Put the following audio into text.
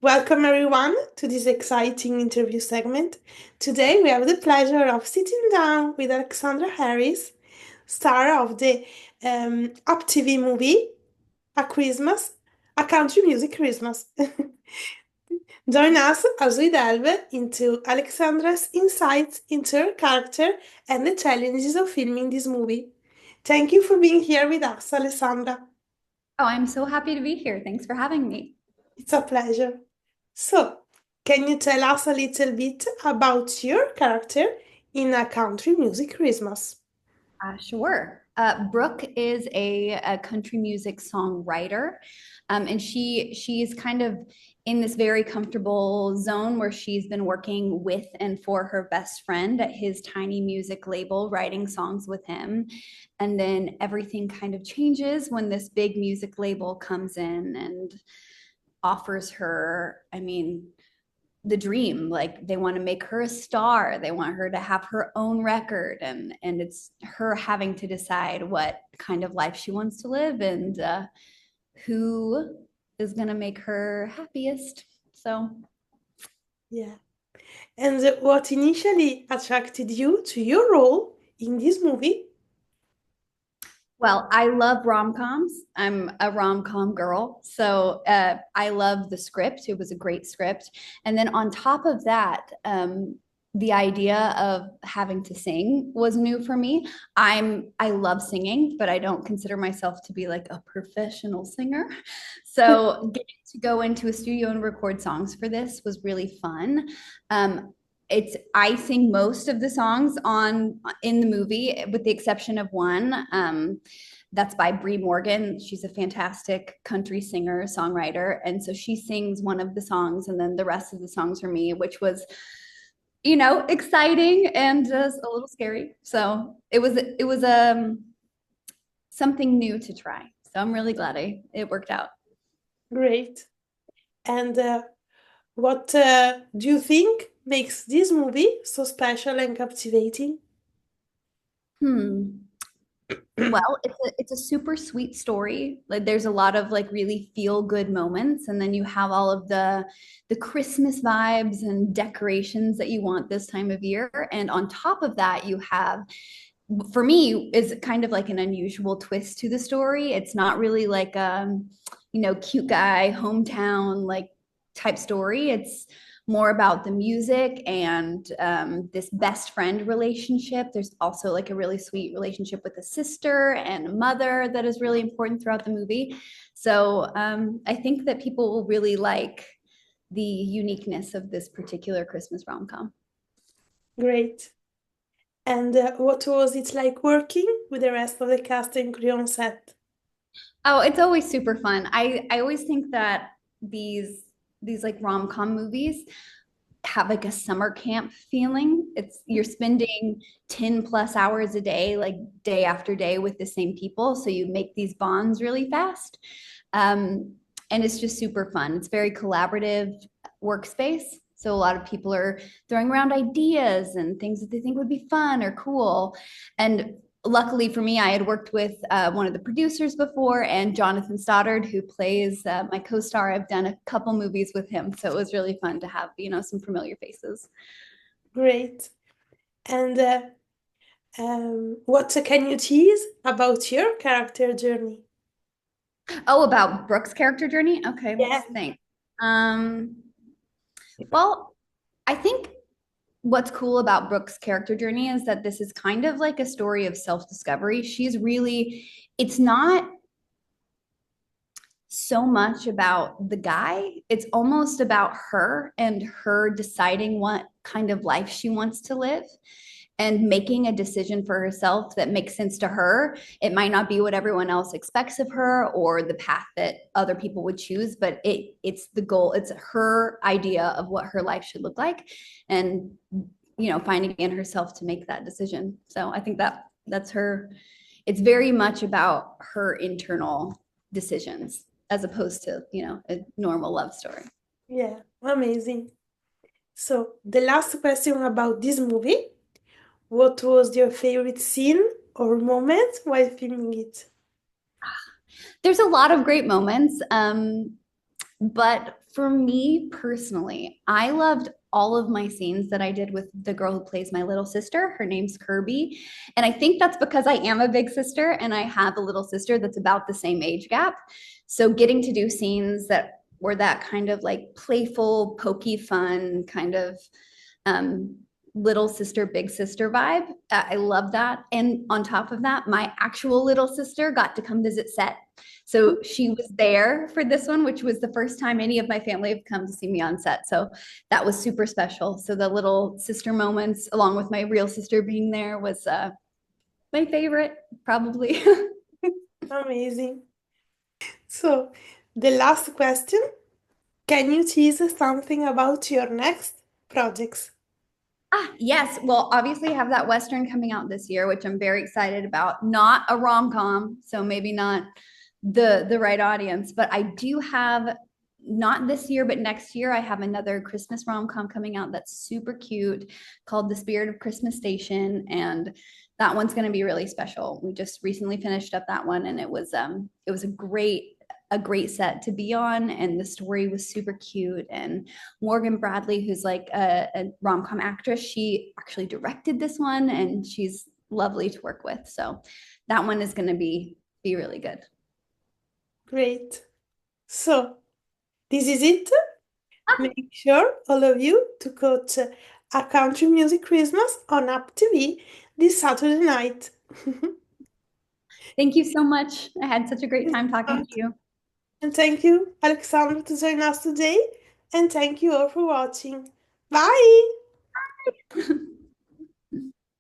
Welcome everyone to this exciting interview segment. Today we have the pleasure of sitting down with Alexandra Harris, star of the Up TV movie A Christmas, A Country Music Christmas. Join us as we delve into Alexandra's insights into her character and the challenges of filming this movie. Thank you for being here with us, Alessandra. Oh, I'm so happy to be here. Thanks for having me. It's a pleasure. So, can you tell us a little bit about your character in A Country Music Christmas? Sure. Brooke is a country music songwriter, and she's kind of in this very comfortable zone where she's been working with and for her best friend at his tiny music label, writing songs with him. And then everything kind of changes when this big music label comes in and offers her, the dream. Like they want to make her a star, they want her to have her own record, and it's her having to decide what kind of life she wants to live, and who is going to make her happiest. So Yeah. And what initially attracted you to your role in this movie? well, I love rom-coms. I'm a rom-com girl. So I love the script. It was a great script. And then on top of that, the idea of having to sing was new for me. I love singing, but I don't consider myself to be like a professional singer. So getting to go into a studio and record songs for this was really fun. It's I sing most of the songs on in the movie, with the exception of one. That's by Bree Morgan. She's a fantastic country singer, songwriter, and so she sings one of the songs, and then the rest of the songs are me, which was, exciting and just a little scary. So it was something new to try. So I'm really glad it worked out. Great. And what do you think makes this movie so special and captivating? Hmm. Well, it's a super sweet story. Like there's a lot of like really feel good moments, and then you have all of the Christmas vibes and decorations that you want this time of year. And on top of that, you have, for me, is kind of like an unusual twist to the story. It's not really like cute guy hometown like type story. It's more about the music and this best friend relationship. There's also like a really sweet relationship with a sister and a mother that is really important throughout the movie. So I think that people will really like the uniqueness of this particular Christmas rom-com. Great. And what was it like working with the rest of the cast and crew on set? Oh, it's always super fun. I always think that these like rom-com movies have like a summer camp feeling. It's you're spending 10 plus hours a day, like day after day with the same people. So you make these bonds really fast. And it's just super fun. It's very collaborative workspace. So a lot of people are throwing around ideas and things that they think would be fun or cool. And luckily for me, I had worked with one of the producers before, and Jonathan Stoddard, who plays my co-star. I've done a couple movies with him, so it was really fun to have some familiar faces. Great. And what can you tease about your character journey? Oh, about Brooke's character journey. Okay, Yeah, let's think. Um, well, I think what's cool about Brooke's character journey is that this is kind of like a story of self-discovery. It's not so much about the guy. It's almost about her and her deciding what kind of life she wants to live and making a decision for herself that makes sense to her. It might not be what everyone else expects of her or the path that other people would choose, but it's the goal. It's her idea of what her life should look like, and finding in herself to make that decision. So I think that's her. It's very much about her internal decisions as opposed to a normal love story. yeah, amazing. So, the last question about this movie. What was your favorite scene or moment while filming it? There's a lot of great moments, but For me personally, I loved all of my scenes that I did with the girl who plays my little sister. Her name's Kirby. And I think that's because I am a big sister and I have a little sister that's about the same age gap. So getting to do scenes that were that kind of like playful, pokey, fun kind of um, little sister, big sister vibe. I love that. And on top of that, my actual little sister got to come visit set. So she was there for this one, which was the first time any of my family have come to see me on set. So that was super special. So the little sister moments, along with my real sister being there, was my favorite, probably. Amazing. So, the last question, can you tease something about your next projects? Yes. Well, obviously, I have that Western coming out this year, which I'm very excited about. Not a rom-com, so maybe not the right audience, but I do have not this year, but next year, I have another Christmas rom-com coming out that's super cute called The Spirit of Christmas Station. And that one's going to be really special. We just recently finished up that one, and it was a great set to be on, and the story was super cute. And Morgan Bradley, who's like a rom-com actress, she actually directed this one, and she's lovely to work with. So that one is going to be really good. Great. So, this is it. Make sure, all of you, to catch a country music Christmas on Up TV this Saturday night. Thank you so much. I had such a great time talking to you. And thank you, Alexandra, to join us today. And thank you all for watching. Bye!